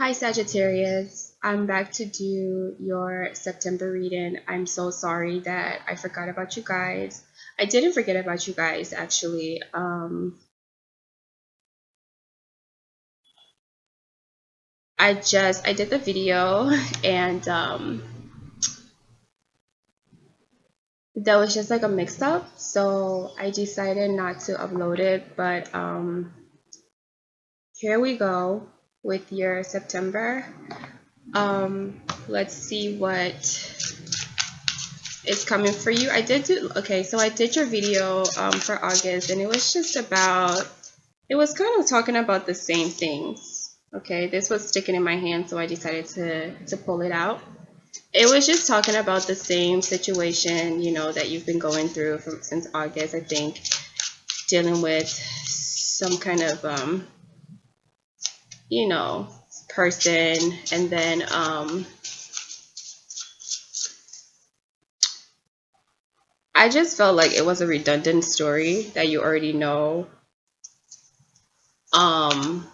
Hi Sagittarius, I'm back to do your September reading. I'm so sorry that I forgot about you guys. I didn't forget about you guys actually. I did the video and there was just like a mix up, so I decided not to upload it, but here we go with your September. Let's see what is coming for you. I did your video for August, and it was just about, it was kind of talking about the same things. Okay, this was sticking in my hand, so I decided to pull it out. It was just talking about the same situation, that you've been going through since August, I think, dealing with some kind of, you know, person, and then, I just felt like it was a redundant story that you already know. Um,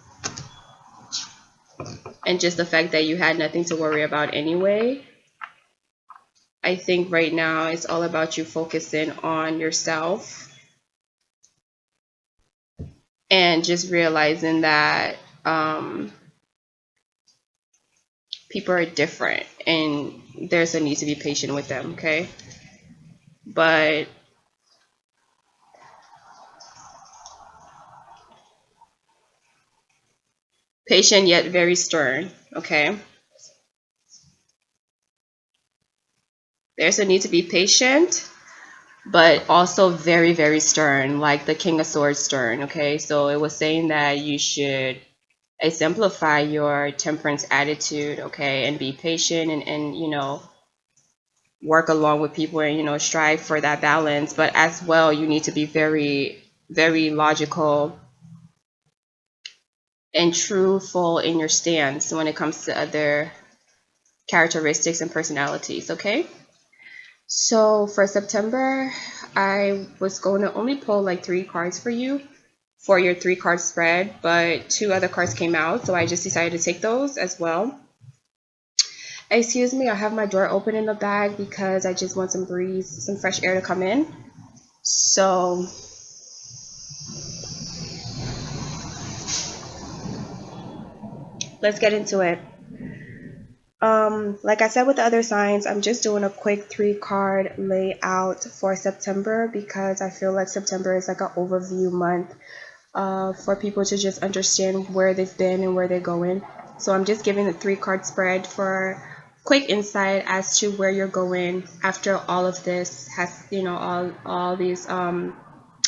and just the fact that you had nothing to worry about anyway. I think right now it's all about you focusing on yourself and just realizing that people are different and there's a need to be patient with them, okay? But patient yet very stern, okay? There's a need to be patient, but also very, very stern, like the King of Swords stern, okay? So it was saying that you should exemplify your temperance attitude, okay, and be patient and work along with people and strive for that balance. But as well, you need to be very, very logical and truthful in your stance when it comes to other characteristics and personalities, okay? So for September, I was going to only pull like 3 cards for you for your 3 card spread, but 2 other cards came out, so I just decided to take those as well. Excuse me, I have my door open in the bag because I just want some breeze, some fresh air to come in. So let's get into it. Like I said with the other signs, I'm just doing a quick 3 card layout for September because I feel like September is like an overview month for people to just understand where they've been and where they're going. So I'm just giving a 3 card spread for quick insight as to where you're going after all of this has, all these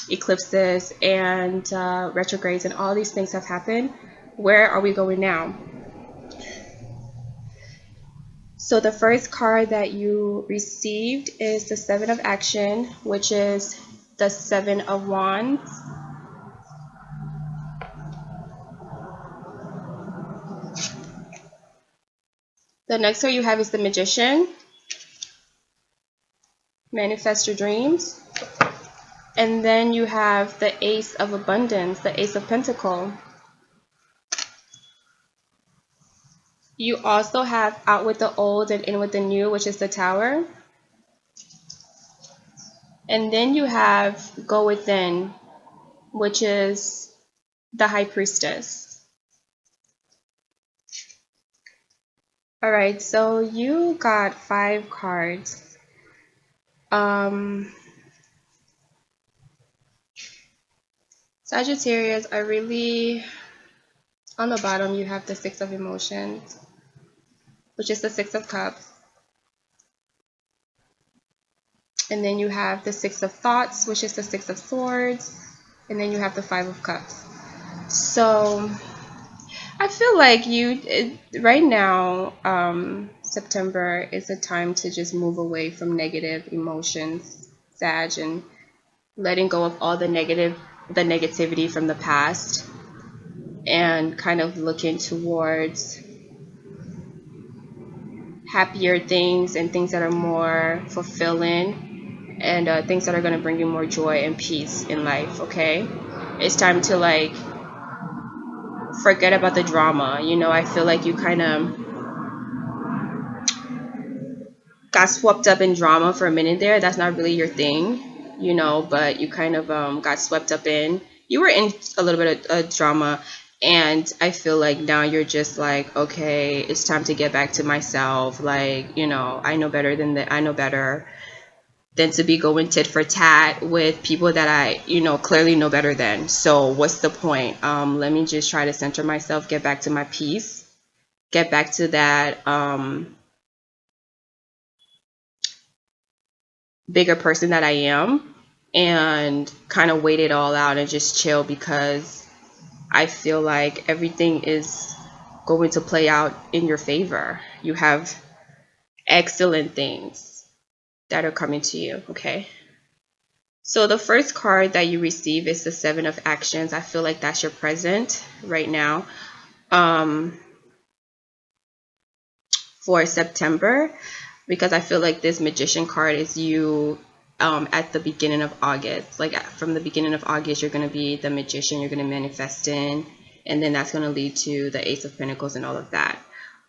eclipses and retrogrades and all these things have happened. Where are we going now? So the first card that you received is the 7 of Action, which is the 7 of Wands. The next card you have is the Magician. Manifest your dreams. And then you have the Ace of Abundance, the Ace of Pentacles. You also have Out with the Old and In with the New, which is the Tower. And then you have Go Within, which is the High Priestess. All right, so you got 5 cards. Sagittarius, on the bottom you have the 6 of Emotions, which is the 6 of Cups. And then you have the 6 of Thoughts, which is the 6 of Swords. And then you have the 5 of Cups. So I feel like right now, September is a time to just move away from negative emotions, Sag, and letting go of all the negativity from the past and kind of looking towards happier things and things that are more fulfilling and things that are going to bring you more joy and peace in life, okay? It's time to like forget about the drama. You know, I feel like you kind of got swept up in drama for a minute there. That's not really your thing, you know, but you kind of got swept up in. You were in a little bit of drama, and I feel like now you're just like, okay, it's time to get back to myself. Like, you know, I know better than that. I know better than to be going tit for tat with people that I, you know, clearly know better than. So what's the point? Let me just try to center myself, get back to my peace, get back to that bigger person that I am, and kind of wait it all out and just chill, because I feel like everything is going to play out in your favor. You have excellent things that are coming to you, okay? So the first card that you receive is the Seven of Actions. I feel like that's your present right now for September, because I feel like this Magician card is you at the beginning of August. Like from the beginning of August, you're going to be the Magician, you're going to manifest in, and then that's going to lead to the Ace of Pentacles and all of that.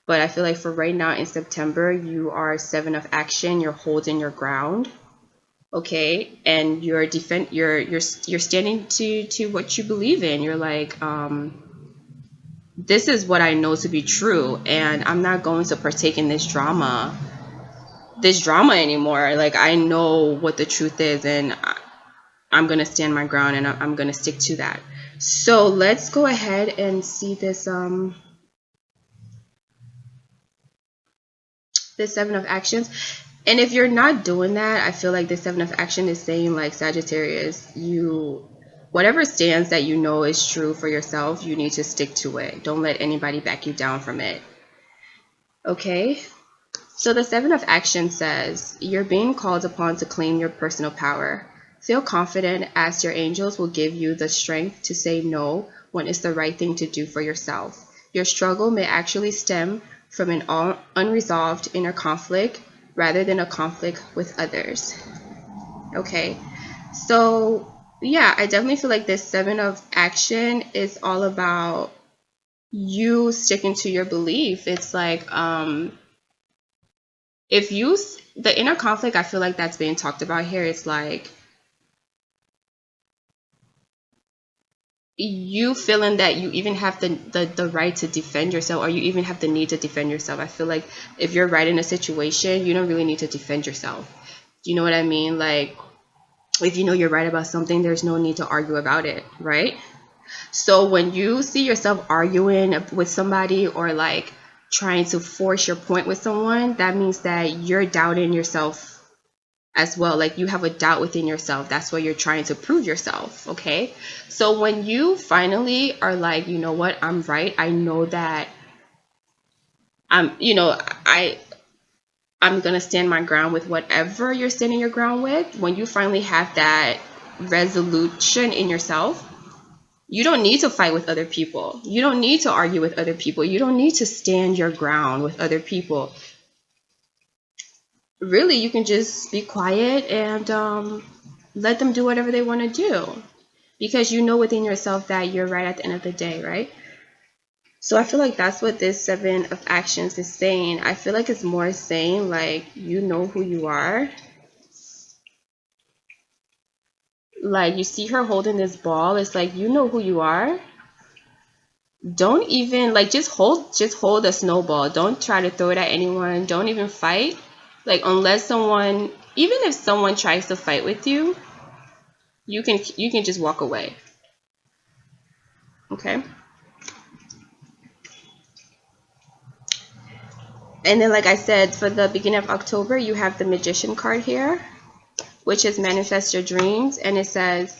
But I feel like for right now in September, you are Seven of Action, you're holding your ground, okay, and you're standing to what you believe in. You're like, this is what I know to be true, and I'm not going to partake in this drama anymore. Like, I know what the truth is, and I'm going to stand my ground, and I'm going to stick to that. So let's go ahead and see this this Seven of Actions. And if you're not doing that, I feel like the Seven of Action is saying, like, Sagittarius, whatever stands that you know is true for yourself, you need to stick to it. Don't let anybody back you down from it. Okay? So the Seven of Action says, you're being called upon to claim your personal power. Feel confident, as your angels will give you the strength to say no when it's the right thing to do for yourself. Your struggle may actually stem from an unresolved inner conflict rather than a conflict with others. Okay, so yeah, I definitely feel like this Seven of Action is all about you sticking to your belief. It's like the inner conflict, I feel like that's being talked about here. It's like you feeling that you even have the right to defend yourself, or you even have the need to defend yourself. I feel like if you're right in a situation, you don't really need to defend yourself. Do you know what I mean? Like, if you know you're right about something, there's no need to argue about it, right? So when you see yourself arguing with somebody, or like trying to force your point with someone, that means that you're doubting yourself as well. Like, you have a doubt within yourself. That's what you're trying to prove yourself, okay? So when you finally are like, you know what, I'm right, I know that I'm gonna stand my ground with whatever you're standing your ground with. When you finally have that resolution in yourself, you don't need to fight with other people. You don't need to argue with other people. You don't need to stand your ground with other people. Really, you can just be quiet and let them do whatever they want to do, because you know within yourself that you're right at the end of the day, right? So I feel like that's what this Seven of Actions is saying. I feel like it's more saying, like, you know who you are. Like, you see her holding this ball. It's like, you know who you are. Don't even, like, just hold a snowball. Don't try to throw it at anyone. Don't even fight. Like, unless someone, even if someone tries to fight with you, you can just walk away. Okay? And then, like I said, for the beginning of October, you have the Magician card here, which is manifest your dreams. And it says,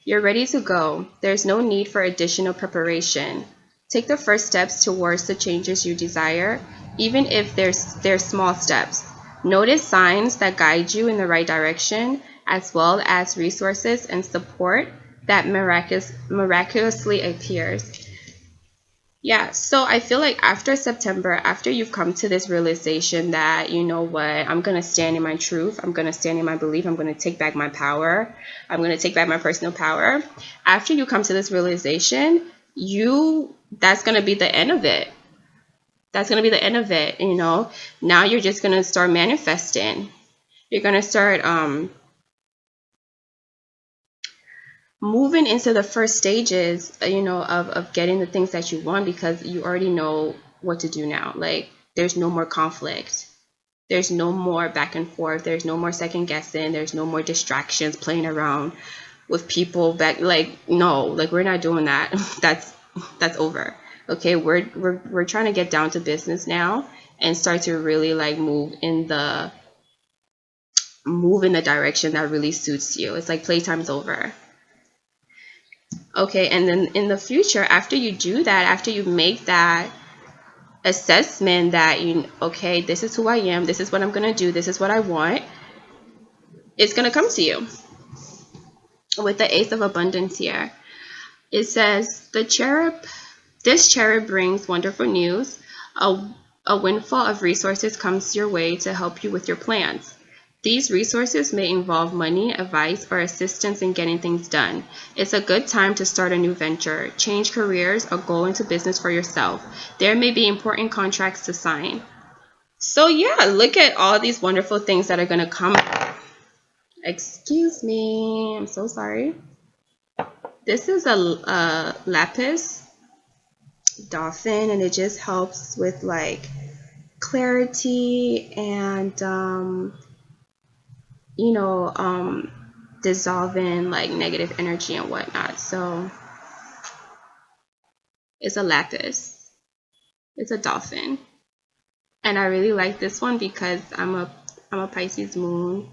you're ready to go. There's no need for additional preparation. Take the first steps towards the changes you desire, even if they're small steps. Notice signs that guide you in the right direction, as well as resources and support that miraculously appears. Yeah, so I feel like after September, after you've come to this realization that, you know what, I'm going to stand in my truth, I'm going to stand in my belief, I'm going to take back my power, I'm going to take back my personal power. After you come to this realization, you that's going to be the end of it. That's going to be the end of it, you know. Now you're just going to start manifesting. You're going to start moving into the first stages, you know, of getting the things that you want, because you already know what to do now. Like, there's no more conflict. There's no more back and forth. There's no more second guessing. There's no more distractions, playing around with people back. Like, no, like, we're not doing that. That's over. Okay, we're trying to get down to business now and start to really like move in the direction that really suits you. It's like playtime's over. Okay, and then in the future, after you do that, after you make that assessment that okay, this is who I am, this is what I'm gonna do, this is what I want, it's gonna come to you. With the Ace of Abundance here, it says this cherub brings wonderful news. A windfall of resources comes your way to help you with your plans. These resources may involve money, advice, or assistance in getting things done. It's a good time to start a new venture, change careers, or go into business for yourself. There may be important contracts to sign. So yeah, look at all these wonderful things that are going to come. Excuse me, I'm so sorry. This is a lapis dolphin, and it just helps with like clarity and you know, dissolving like negative energy and whatnot. So it's a lapis, it's a dolphin, and I really like this one because I'm a Pisces moon,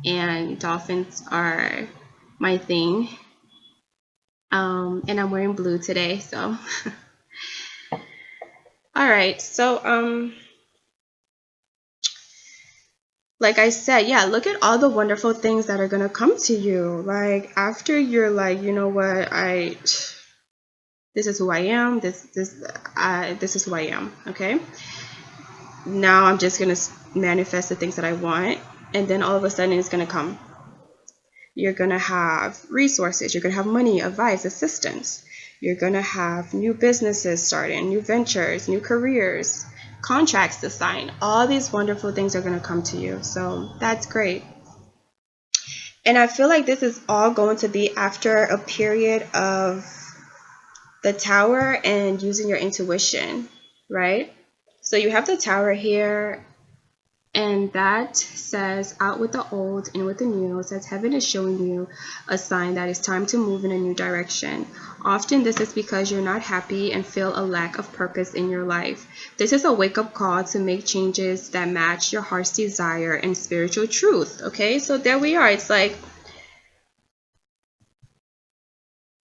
and dolphins are my thing. And I'm wearing blue today, so all right. So like I said, yeah, look at all the wonderful things that are gonna come to you. Like, after you're like, you know what, this is who I am. This is who I am. Okay. Now I'm just gonna manifest the things that I want, and then all of a sudden it's gonna come. You're gonna have resources. You're gonna have money, advice, assistance. You're gonna have new businesses starting, new ventures, new careers, contracts to sign. All these wonderful things are gonna come to you. So that's great. And I feel like this is all going to be after a period of the Tower and using your intuition, right? So you have the Tower here, and that says out with the old, in with the new. It says heaven is showing you a sign that it's time to move in a new direction. Often this is because you're not happy and feel a lack of purpose in your life. This is a wake-up call to make changes that match your heart's desire and spiritual truth. Okay, so there we are. It's like,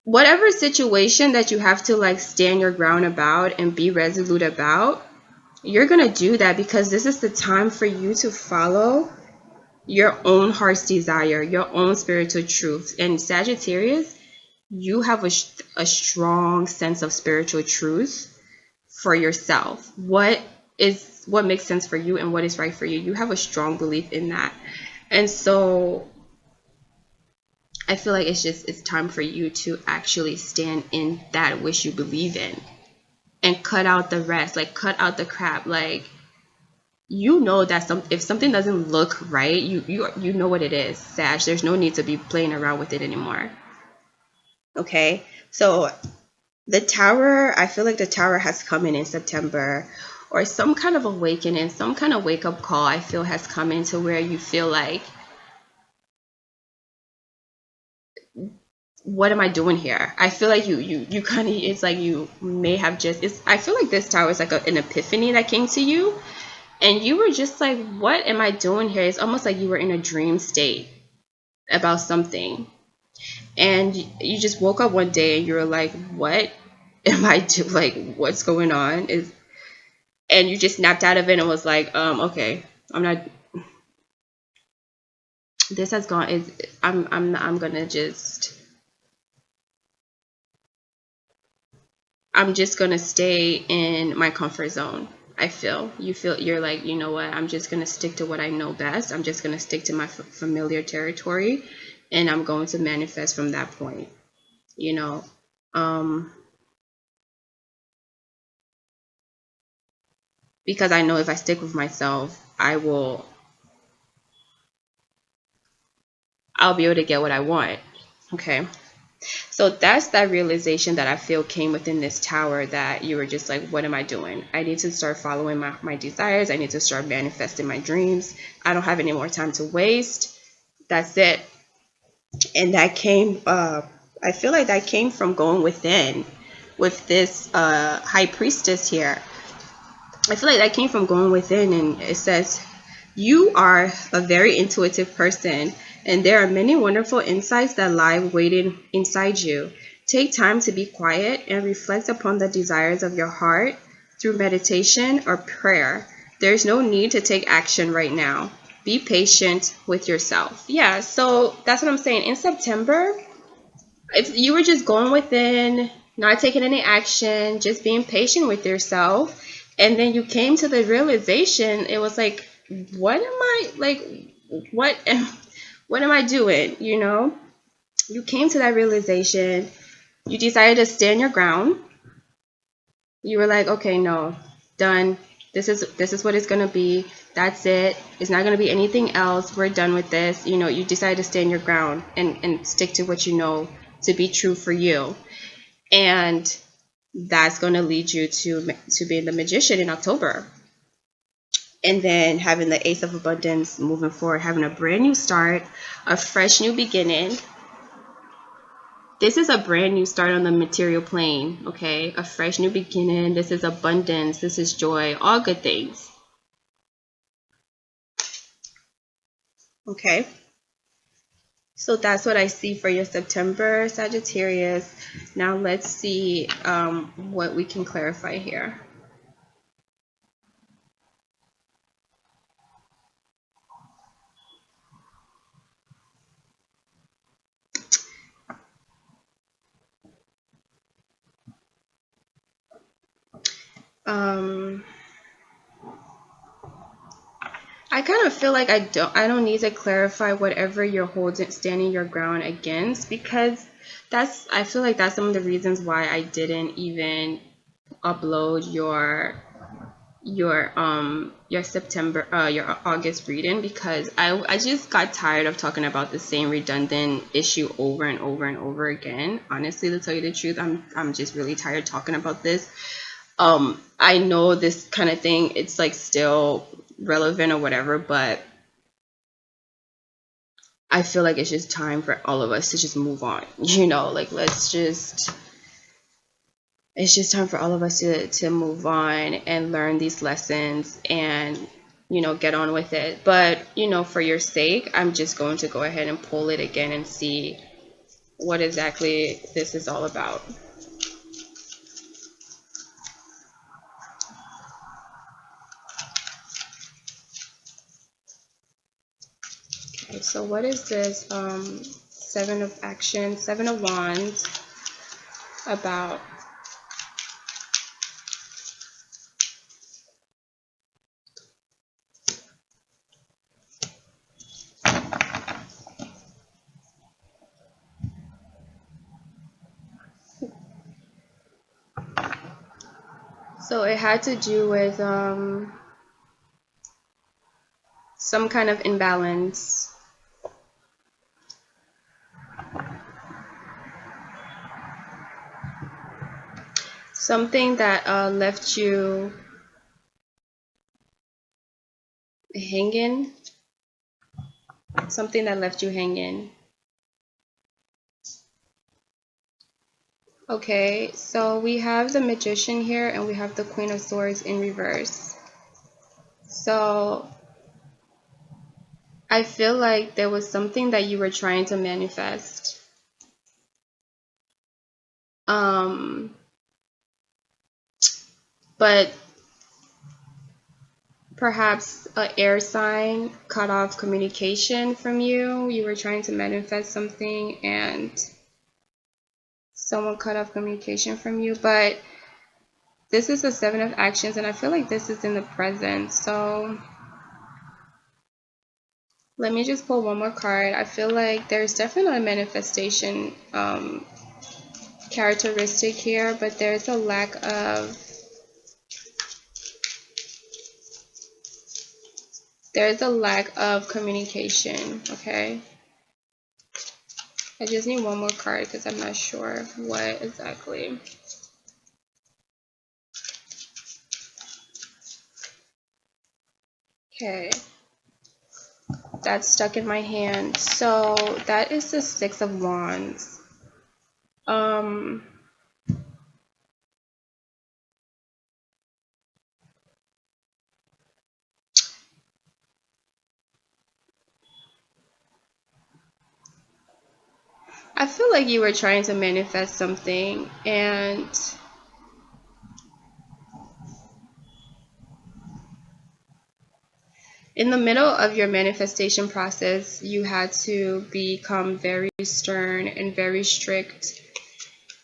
whatever situation that you have to like stand your ground about and be resolute about, you're going to do that, because this is the time for you to follow your own heart's desire, your own spiritual truth. And Sagittarius, you have a strong sense of spiritual truth for yourself. What makes sense for you and what is right for you. You have a strong belief in that. And so I feel like it's time for you to actually stand in that which you believe in, and cut out the rest. Like, cut out the crap. Like, you know that if something doesn't look right, you know what it is, Sag. There's no need to be playing around with it anymore. Okay, so the Tower, I feel like the Tower has come in September, or some kind of awakening, some kind of wake-up call, I feel, has come into where you feel like, what am I doing here? I feel like you kind of, it's like you may have just, I feel like this Tower is like an epiphany that came to you, and you were just like, what am I doing here? It's almost like you were in a dream state about something, and you just woke up one day and you were like, what am I doing? Like, what's going on? And you just snapped out of it and was like, okay, I'm not, this has gone, I'm gonna just, I'm just gonna stay in my comfort zone. You're like, you know what, I'm just gonna stick to what I know best. I'm just gonna stick to my familiar territory, and I'm going to manifest from that point, you know. because I know if I stick with myself, I'll be able to get what I want. Okay. So that's that realization that I feel came within this tower, that you were just like, what am I doing? I need to start following my desires. I need to start manifesting my dreams. I don't have any more time to waste. That's it. And that came, I feel like that came from going within with this high priestess here. I feel like that came from going within, and it says, you are a very intuitive person, and there are many wonderful insights that lie waiting inside you. Take time to be quiet and reflect upon the desires of your heart through meditation or prayer. There's no need to take action right now. Be patient with yourself. Yeah, so that's what I'm saying. In September, if you were just going within, not taking any action, just being patient with yourself, and then you came to the realization, it was like, what am I, like, what am I doing? You know, you came to that realization, you decided to stand your ground. You were like, okay, no, done. This is what it's gonna be. That's it. It's not gonna be anything else. We're done with this. You know, you decided to stand your ground and stick to what you know to be true for you. And that's gonna lead you to being the magician in October. And then having the Ace of Abundance moving forward, having a brand new start, a fresh new beginning. This is a brand new start on the material plane, okay? A fresh new beginning. This is abundance. This is joy. All good things. Okay? So that's what I see for your September, Sagittarius. Now let's see what we can clarify here. I kind of feel like I don't need to clarify whatever you're standing your ground against, because I feel like that's some of the reasons why I didn't even upload your September your August reading, because I just got tired of talking about the same redundant issue over and over and over again. Honestly, to tell you the truth, I'm just really tired talking about this. I know this kind of thing, it's like still relevant or whatever, but I feel like it's just time for all of us to just move on. You know, like it's just time for all of us to move on and learn these lessons and, you know, get on with it. But, you know, for your sake, I'm just going to go ahead and pull it again and see what exactly this is all about. Okay, so what is this Seven of Action, Seven of Wands about? So it had to do with some kind of imbalance. Something that left you hanging. Something that left you hanging. Okay, so we have the Magician here and we have the Queen of Swords in reverse. So I feel like there was something that you were trying to manifest. But perhaps an air sign cut off communication from you. You were trying to manifest something and someone cut off communication from you. But this is the Seven of Actions, and I feel like this is in the present. So let me just pull one more card. I feel like there's definitely a manifestation characteristic here, but there's a lack of there's a lack of communication, okay? I just need one more card because I'm not sure what exactly. Okay. That's stuck in my hand. So that is the Six of Wands. I feel like you were trying to manifest something, and in the middle of your manifestation process, you had to become very stern and very strict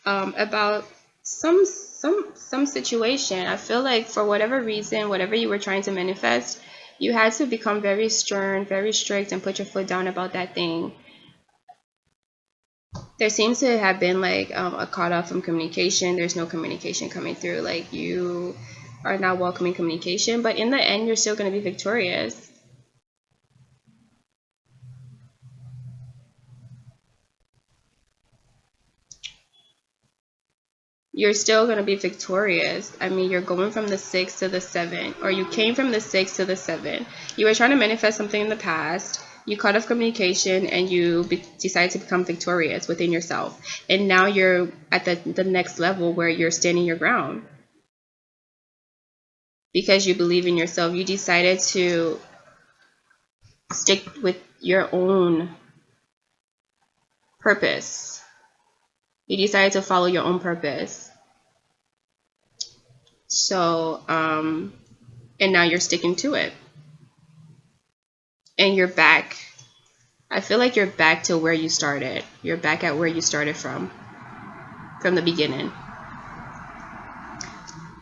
about some situation. I feel like for whatever reason, whatever you were trying to manifest, you had to become very stern, very strict, and put your foot down about that thing. There seems to have been like a cut off from communication. There's no communication coming through. Like you are not welcoming communication, but in the end, you're still going to be victorious. You're still going to be victorious. I mean, you're going from the 6 to the 7, or you came from the 6 to the 7. You were trying to manifest something in the past. You cut off communication and you decided to become victorious within yourself. And now you're at the next level where you're standing your ground. Because you believe in yourself, you decided to stick with your own purpose. You decided to follow your own purpose. So, and now you're sticking to it. And you're back. I feel like you're back to where you started. You're back at where you started from the beginning.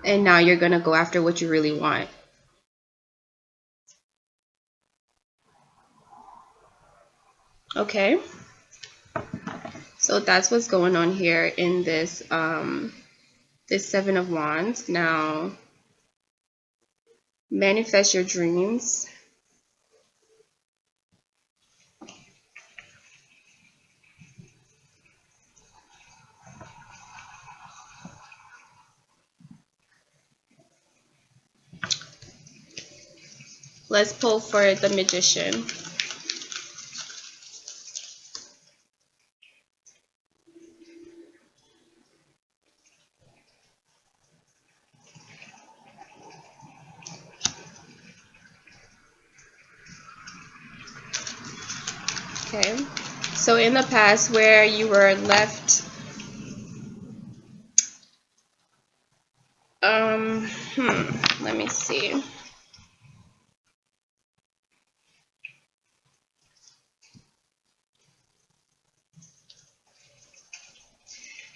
And now you're going to go after what you really want. Okay. So that's what's going on here in this this Seven of Wands. Now, manifest your dreams. Let's pull for the Magician. Okay. So in the past where you were left, let me see.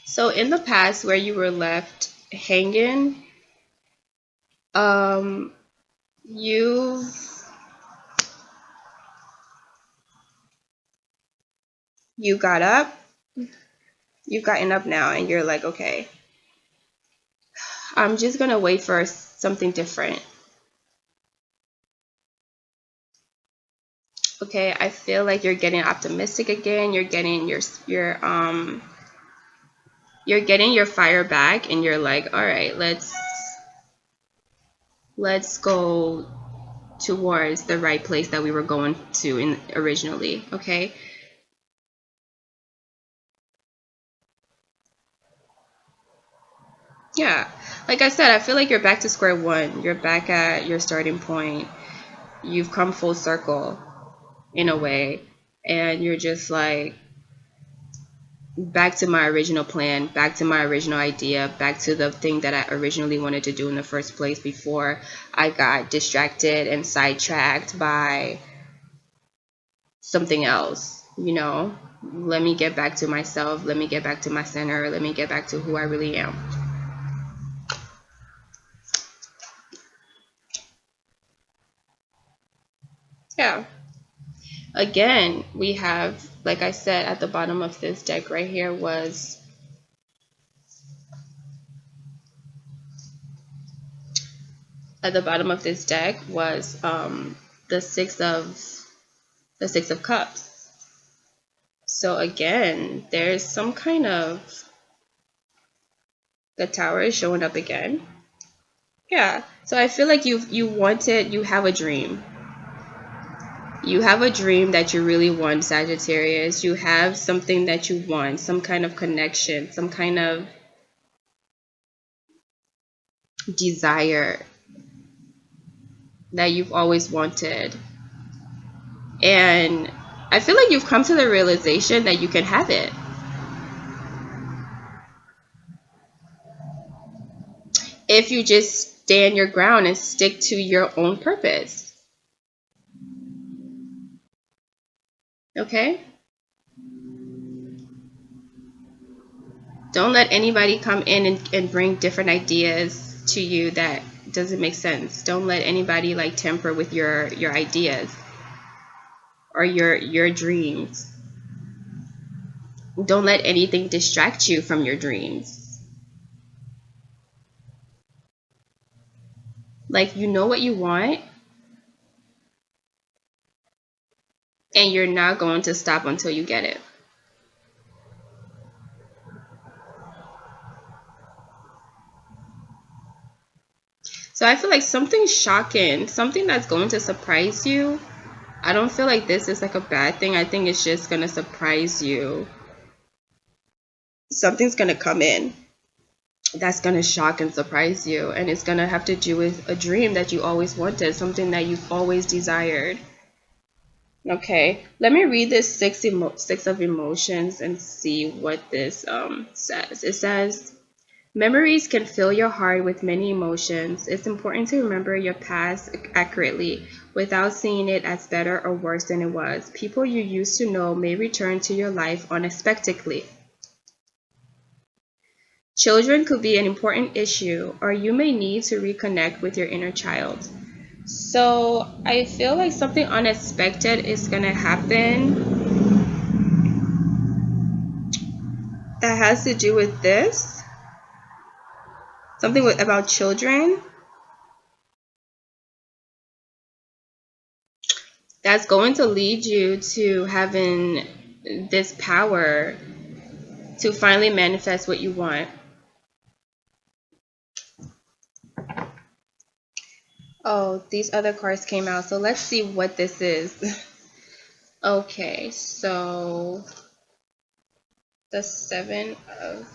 So in the past where you were left hanging, you got up, you've gotten up now, and you're like, okay, I'm just gonna wait for something different. Okay, I feel like you're getting optimistic again. You're getting you're getting your fire back, and you're like, all right, let's go towards the right place that we were going to originally. Okay. Yeah, like I said, I feel like you're back to square one. You're back at your starting point. You've come full circle in a way, and you're just like, back to my original plan, back to my original idea, back to the thing that I originally wanted to do in the first place before I got distracted and sidetracked by something else, you know? Let me get back to myself. Let me get back to my center. Let me get back to who I really am. Yeah. Again, we have, like I said, at the bottom of this deck right here was the Six of Cups. So again, there's some kind of, the Tower is showing up again. Yeah. So I feel like you have a dream. You have a dream that you really want, Sagittarius. You have something that you want, some kind of connection, some kind of desire that you've always wanted. And I feel like you've come to the realization that you can have it. If you just stand your ground and stick to your own purpose. Okay? Don't let anybody come in and bring different ideas to you that doesn't make sense. Don't let anybody like temper with your ideas or your dreams. Don't let anything distract you from your dreams. Like, you know what you want, and you're not going to stop until you get it. So I feel like something shocking, something that's going to surprise you. I don't feel like this is like a bad thing. I think it's just going to surprise you. Something's going to come in that's going to shock and surprise you. And it's going to have to do with a dream that you always wanted, something that you've always desired. Okay, let me read this six of emotions and see what this says. It says, memories can fill your heart with many emotions. It's important to remember your past accurately without seeing it as better or worse than it was. People you used to know may return to your life unexpectedly. Children could be an important issue, or you may need to reconnect with your inner child. So I feel like something unexpected is going to happen that has to do with this. Something about children. That's going to lead you to having this power to finally manifest what you want. Oh, these other cards came out. So let's see what this is. Okay, so the Seven of...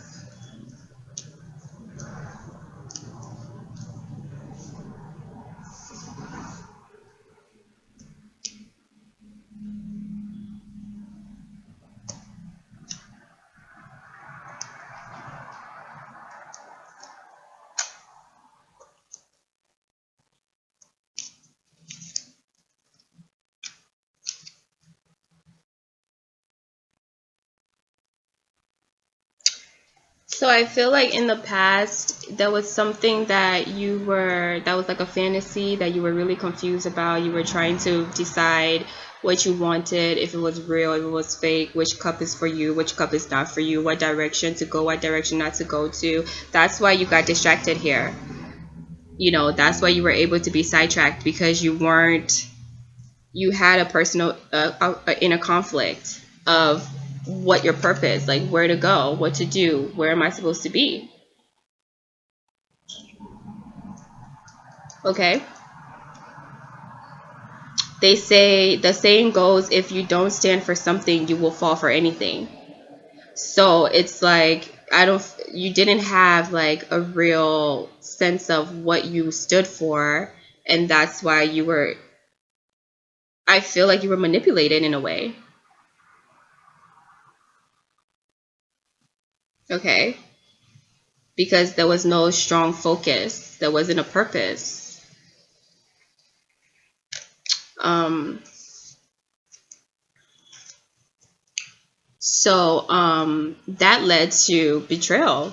So I feel like in the past, there was something that that was like a fantasy that you were really confused about. You were trying to decide what you wanted, if it was real, if it was fake, which cup is for you, which cup is not for you, what direction to go, what direction not to go to. That's why you got distracted here. You know, that's why you were able to be sidetracked, because you had a personal, inner conflict of what your purpose, like where to go, what to do, where am I supposed to be? Okay. They say, the saying goes, if you don't stand for something, you will fall for anything. So it's like, you didn't have like a real sense of what you stood for. And that's why I feel like you were manipulated in a way. Okay. Because there was no strong focus. There wasn't a purpose. So that led to betrayal.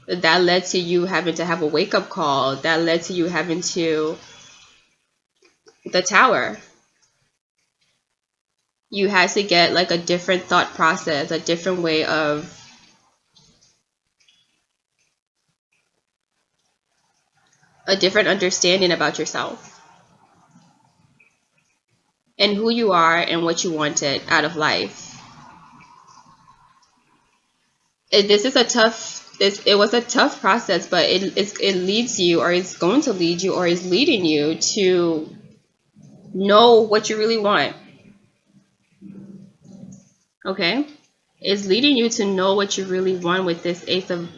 That led to you having to have a wake-up call. That led to you having to... the Tower. You had to get like a different thought process, a different way of... a different understanding about yourself. and who you are and what you wanted out of life. This is a tough, it was a tough process, but it leads you, or it's going to lead you, or is leading you to know what you really want. Okay, it's leading you to know what you really want with this Ace of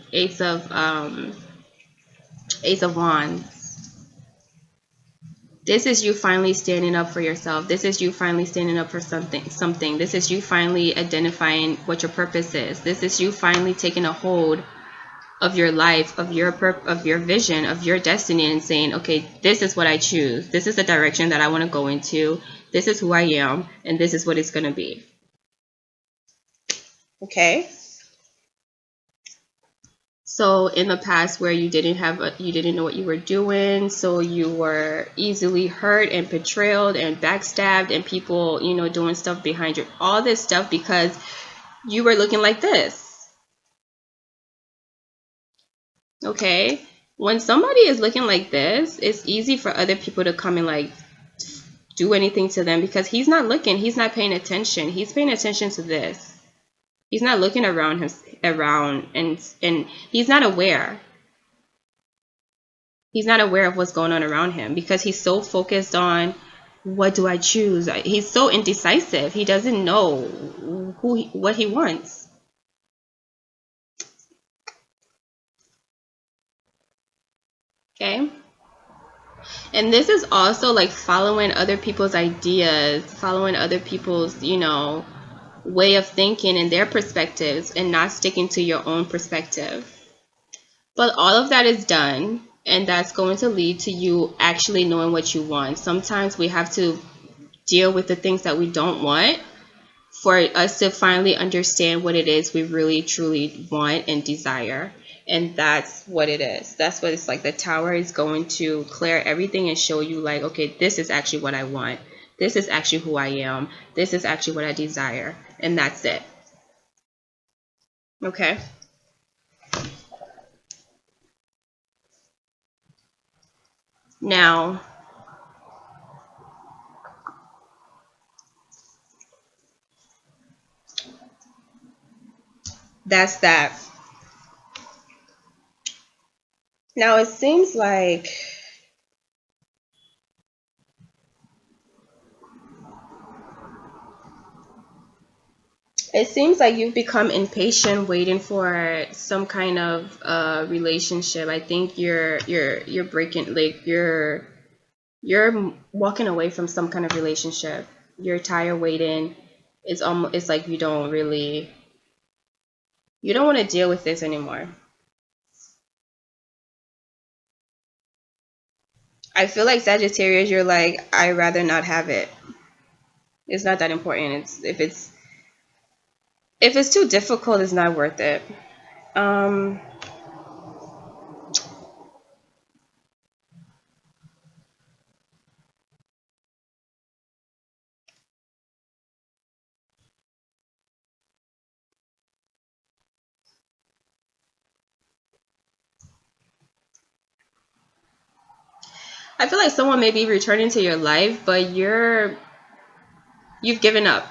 Wands. This is you finally standing up for yourself. This is you finally standing up for something. This is you finally identifying what your purpose is. This is you finally taking a hold of your life, of your vision, of your destiny, and saying, okay, this is what I choose. This is the direction that I want to go into. This is who I am, and this is what it's going to be. Okay? So in the past where you didn't know what you were doing, so you were easily hurt and betrayed and backstabbed, and people, doing stuff behind you, all this stuff because you were looking like this. Okay? When somebody is looking like this, it's easy for other people to come and like do anything to them because he's not looking, he's not paying attention. He's paying attention to this. He's not looking around and he's not aware. He's not aware of what's going on around him because he's so focused on, what do I choose? He's so indecisive. He doesn't know what he wants. Okay? And this is also like following other people's ideas, following other people's, way of thinking and their perspectives, and not sticking to your own perspective. But all of that is done, and that's going to lead to you actually knowing what you want. Sometimes we have to deal with the things that we don't want for us to finally understand what it is we really truly want and desire. And that's what it is. That's what it's like. The Tower is going to clear everything and show you like, okay, this is actually what I want. This is actually who I am. This is actually what I desire. And that's it. Okay? Now, that's that. Now, it seems like you've become impatient waiting for some kind of relationship. I think you're breaking, like you're walking away from some kind of relationship. You're tired waiting. It's like you don't want to deal with this anymore. I feel like Sagittarius, you're like, I'd rather not have it. It's not that important. If it's too difficult, it's not worth it. I feel like someone may be returning to your life, but you've given up.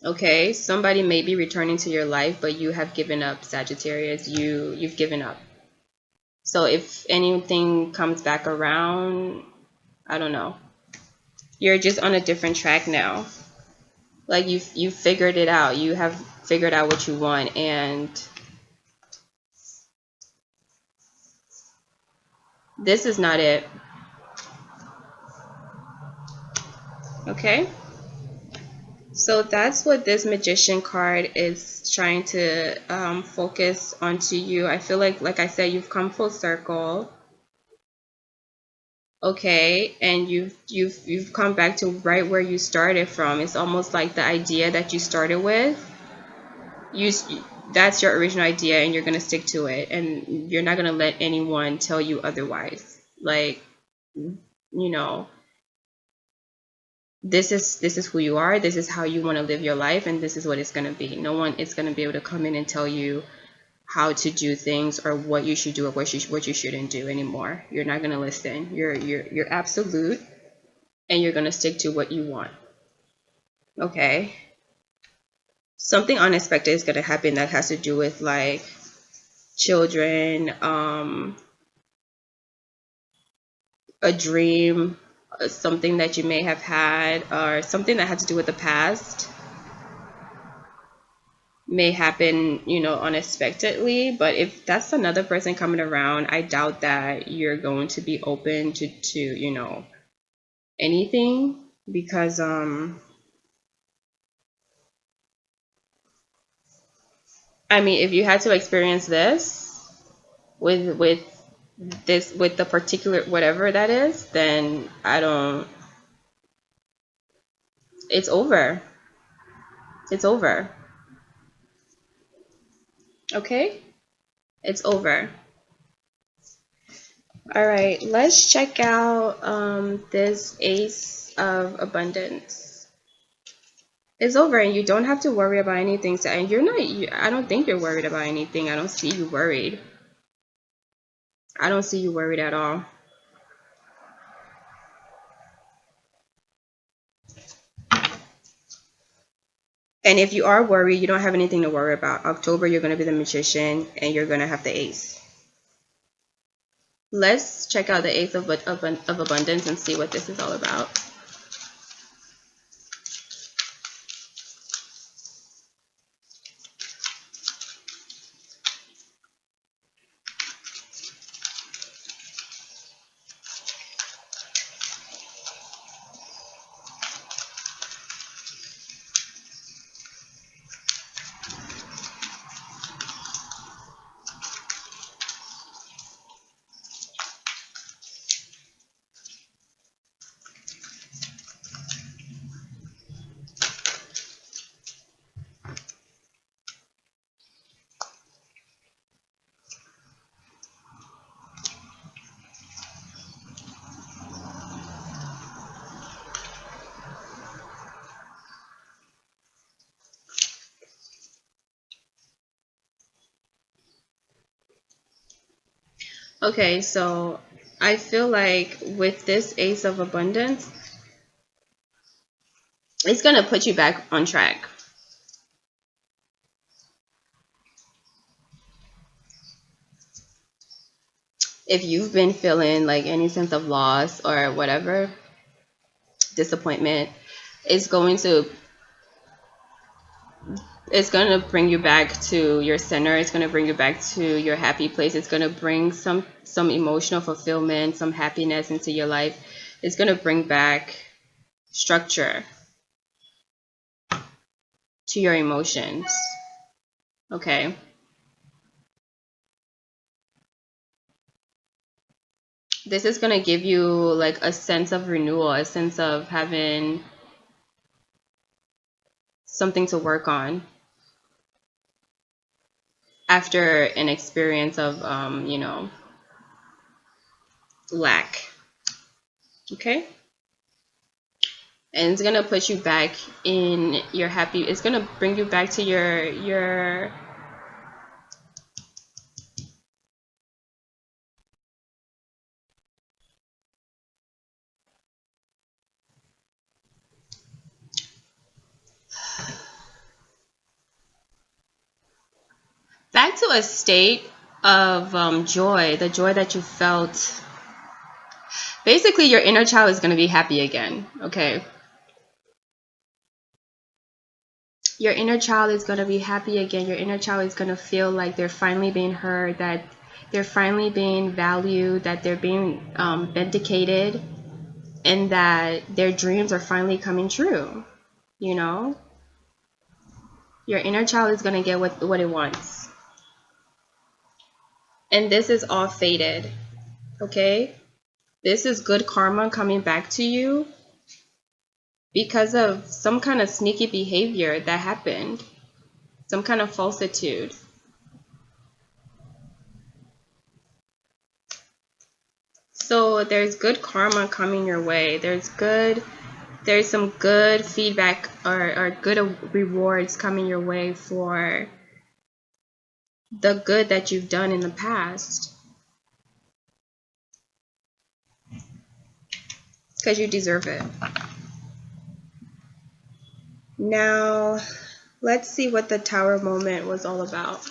Okay, somebody may be returning to your life, but you have given up, Sagittarius. You've given up. So if anything comes back around, I don't know. You're just on a different track now. Like you've figured it out. You have figured out what you want, and this is not it. Okay? So that's what this Magician card is trying to focus onto you. I feel like I said, you've come full circle. Okay, and you've come back to right where you started from. It's almost like the idea that you started with. That's your original idea, and you're gonna stick to it, and you're not gonna let anyone tell you otherwise. Like, this is who you are. This is how you want to live your life, and this is what it's gonna be. No one is gonna be able to come in and tell you how to do things or what you should do or what you shouldn't do anymore. You're not gonna listen. You're absolute. and you're going to stick to what you want. Okay. Something unexpected is going to happen that has to do with like children, a dream, something that you may have had, or something that had to do with the past may happen, you know, unexpectedly. But if that's another person coming around, I doubt that you're going to be open to you know, anything, because I mean, if you had to experience this with this, with the particular whatever that is, then I don't, it's over. It's over. Okay? It's over. All right, let's check out this Ace of Abundance. It's over, and you don't have to worry about anything. So, and you're not, I don't think you're worried about anything. I don't see you worried. I don't see you worried at all. And if you are worried, you don't have anything to worry about. October, you're going to be the Magician, and you're going to have the Ace. Let's check out the Ace of Abundance and see what this is all about. Okay, so I feel like with this Ace of Abundance, it's going to put you back on track. If you've been feeling like any sense of loss or whatever, disappointment, it's going to bring you back to your center. It's going to bring you back to your happy place. It's going to bring some emotional fulfillment, some happiness into your life. It's going to bring back structure to your emotions. Okay. This is going to give you like a sense of renewal, a sense of having something to work on after an experience of, you know, lack. Okay. And it's going to put you back in your happy, it's going to bring you back to your back to a state of joy, the joy that you felt. Basically, your inner child is going to be happy again. Okay. Your inner child is going to be happy again. Your inner child is going to feel like they're finally being heard, that they're finally being valued, that they're being vindicated, and that their dreams are finally coming true. You know? Your inner child is going to get what it wants. And this is all fated. Okay? This is good karma coming back to you because of some kind of sneaky behavior that happened. Some kind of falsitude. So there's good karma coming your way. There's some good feedback or good rewards coming your way for the good that you've done in the past. It's because you deserve it. Now, let's see what the Tower moment was all about.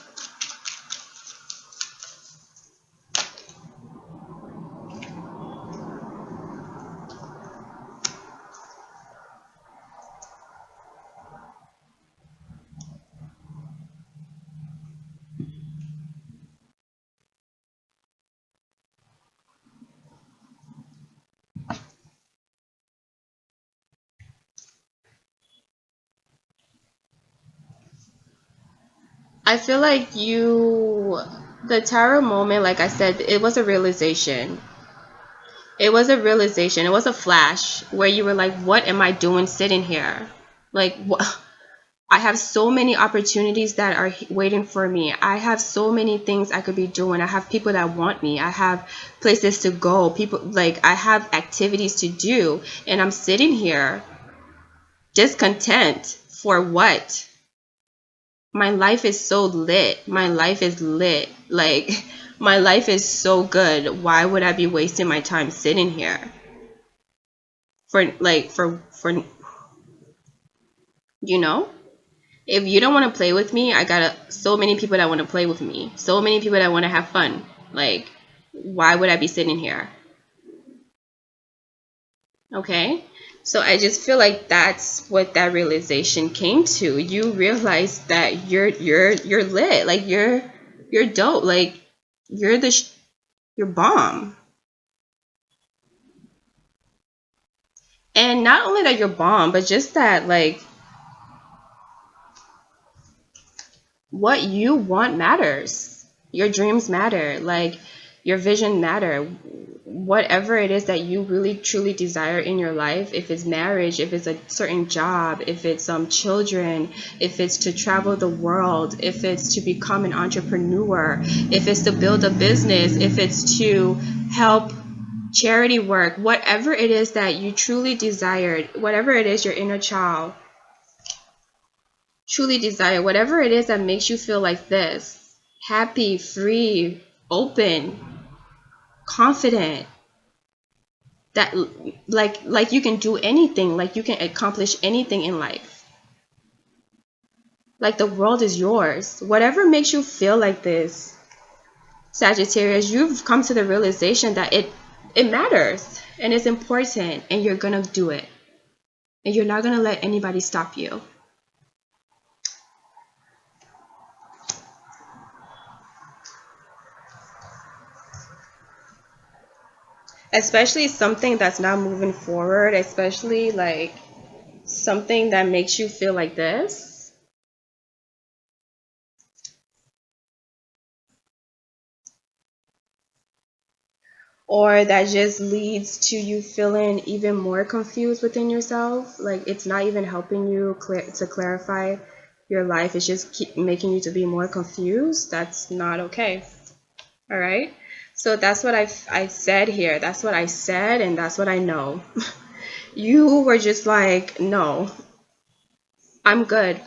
I feel like the Tower moment, like I said, it was a realization. It was a realization. It was a flash where you were like, what am I doing sitting here? Like, what? I have so many opportunities that are waiting for me. I have so many things I could be doing. I have people that want me. I have places to go. People, like, I have activities to do. And I'm sitting here discontent for what? My life is so lit. My life is lit. Like, my life is so good. Why would I be wasting my time sitting here? For you know? If you don't want to play with me, I got so many people that want to play with me. So many people that want to have fun. Like, why would I be sitting here? Okay? So I just feel like that's what that realization came to. You realize that you're lit. Like, you're dope. Like, you're bomb. And not only that you're bomb, but just that, like, what you want matters. Your dreams matter. Like, your vision matter. Whatever it is that you really truly desire in your life, if it's marriage, if it's a certain job, if it's children, if it's to travel the world, if it's to become an entrepreneur, if it's to build a business, if it's to help charity work, whatever it is that you truly desired, whatever it is your inner child truly desire, whatever it is that makes you feel like this, happy, free, open, confident, that like you can do anything, like you can accomplish anything in life, like the world is yours. Whatever makes you feel like this, Sagittarius, you've come to the realization that it matters and it's important, and you're gonna do it, and you're not gonna let anybody stop you. Especially something that's not moving forward, especially like something that makes you feel like this. Or that just leads to you feeling even more confused within yourself. Like, it's not even helping you to clarify your life. It's just keep making you to be more confused. That's not okay. All right. So that's what I said here. That's what I said, and that's what I know. You were just like, no, I'm good.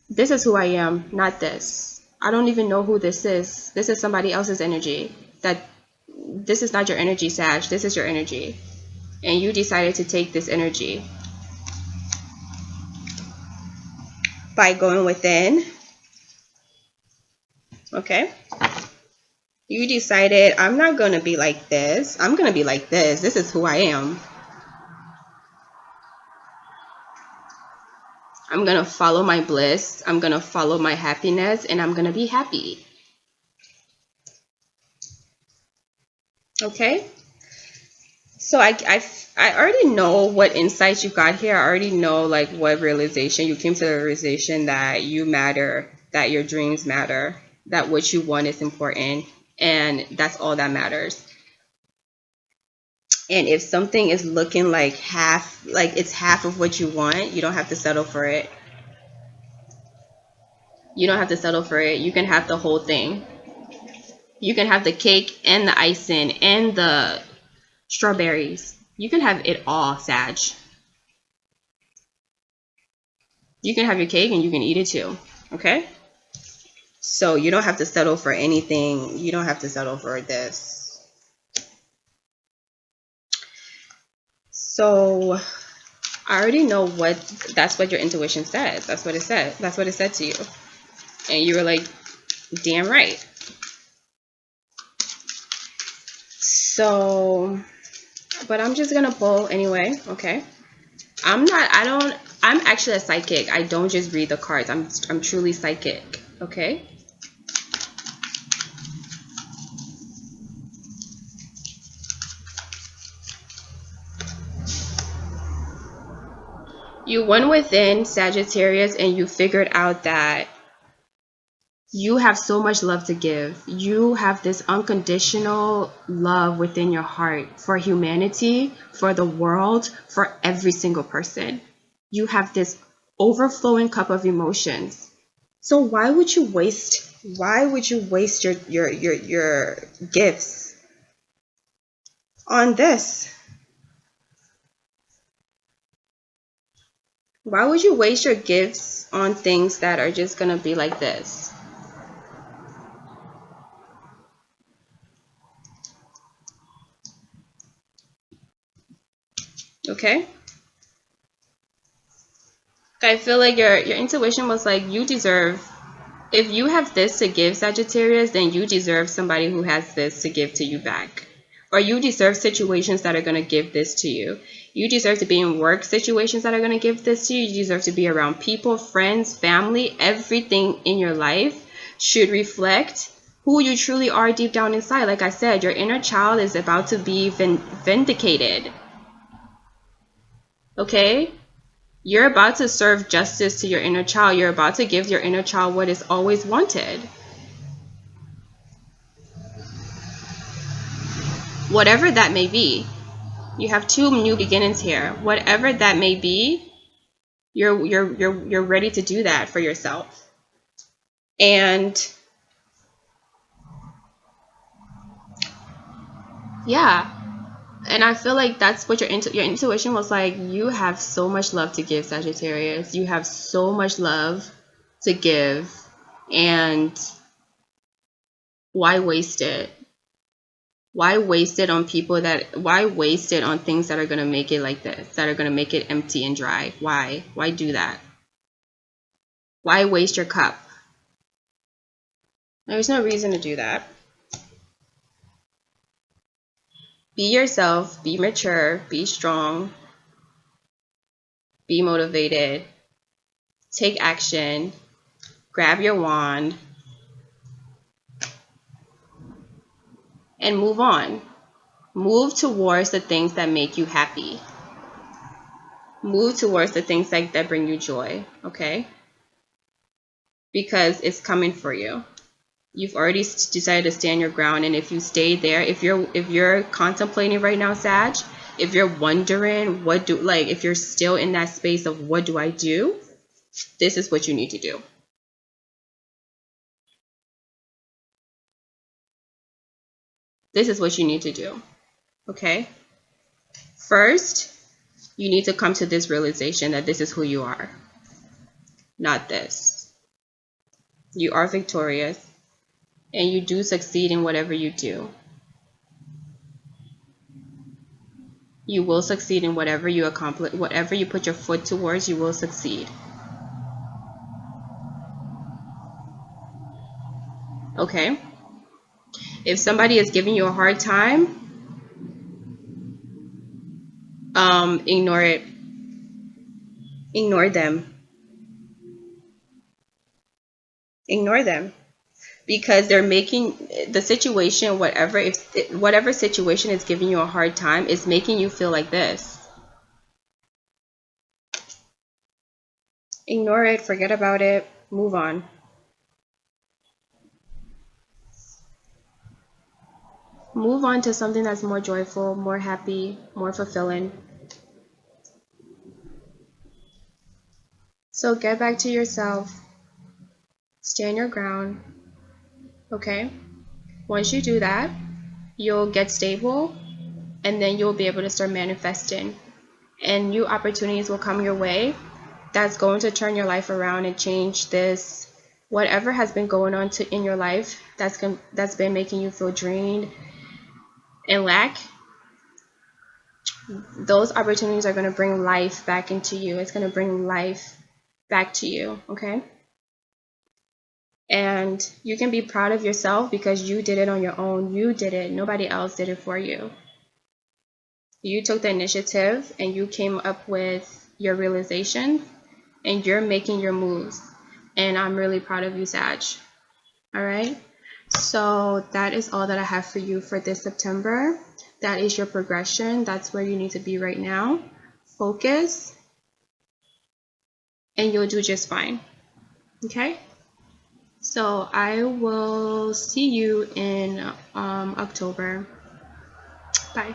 This is who I am, not this. I don't even know who this is. This is somebody else's energy. This is not your energy, Sag. This is your energy. And you decided to take this energy by going within. Okay? You decided, I'm not going to be like this. I'm going to be like this. This is who I am. I'm going to follow my bliss. I'm going to follow my happiness, and I'm going to be happy. Okay? So I already know what insights you got here. I already know like what realization you came to, the realization that you matter, that your dreams matter, that what you want is important, and that's all that matters. And if something is looking like it's half of what you want, you don't have to settle for it. You don't have to settle for it. You can have the whole thing. You can have the cake and the icing and the strawberries. You can have it all, Sag. You can have your cake and you can eat it too. Okay? So you don't have to settle for anything. You don't have to settle for this. So I already know that's what your intuition says. That's what it said. That's what it said to you. And you were like, damn right. So, but I'm just gonna pull anyway, okay? I'm actually a psychic. I don't just read the cards. I'm truly psychic, okay? You went within, Sagittarius, and you figured out that you have so much love to give. You have this unconditional love within your heart for humanity, for the world, for every single person. You have this overflowing cup of emotions. So why would you waste your gifts on this? Why would you waste your gifts on things that are just gonna be like this? Okay? I feel like your intuition was like, you deserve, if you have this to give, Sagittarius, then you deserve somebody who has this to give to you back. Or you deserve situations that are going to give this to you. You deserve to be in work situations that are going to give this to you. You deserve to be around people, friends, family. Everything in your life should reflect who you truly are deep down inside. Like I said, your inner child is about to be vindicated. Okay? You're about to serve justice to your inner child. You're about to give your inner child what is always wanted. Whatever that may be. You have two new beginnings here. Whatever that may be, you're ready to do that for yourself. And yeah. And I feel like that's what your intuition was like. You have so much love to give, Sagittarius. You have so much love to give. And why waste it? Why waste it on people why waste it on things that are going to make it like this, that are going to make it empty and dry? Why do that? Why waste your cup? There's no reason to do that. Be yourself, be mature, be strong, be motivated, take action, grab your wand, and move on. Move towards the things that make you happy. Move towards the things that bring you joy, okay? Because it's coming for you. You've already decided to stand your ground, and if you stay there, if you're contemplating right now, Sag, if you're wondering if you're still in that space of what do I do, this is what you need to do. This is what you need to do. Okay? First, you need to come to this realization that this is who you are, not this. You are victorious, and you do succeed in whatever you do. You will succeed in whatever you accomplish, whatever you put your foot towards, you will succeed. Okay? If somebody is giving you a hard time, ignore it. Ignore them. Ignore them. Because they're making the situation, whatever situation is giving you a hard time, is making you feel like this. Ignore it, forget about it, move on. Move on to something that's more joyful, more happy, more fulfilling. So get back to yourself. Stand your ground. Okay? Once you do that, you'll get stable, and then you'll be able to start manifesting. And new opportunities will come your way that's going to turn your life around and change this, whatever has been going on in your life that's been making you feel drained and lack. those opportunities are going to bring life back into you. It's going to bring life back to you, okay? And you can be proud of yourself because you did it on your own. You did it. Nobody else did it for you. You took the initiative and you came up with your realization and you're making your moves. And I'm really proud of you, Sag. All right? So that is all that I have for you for this September. That is your progression. That's where you need to be right now. Focus, and you'll do just fine. Okay? So I will see you in October. Bye.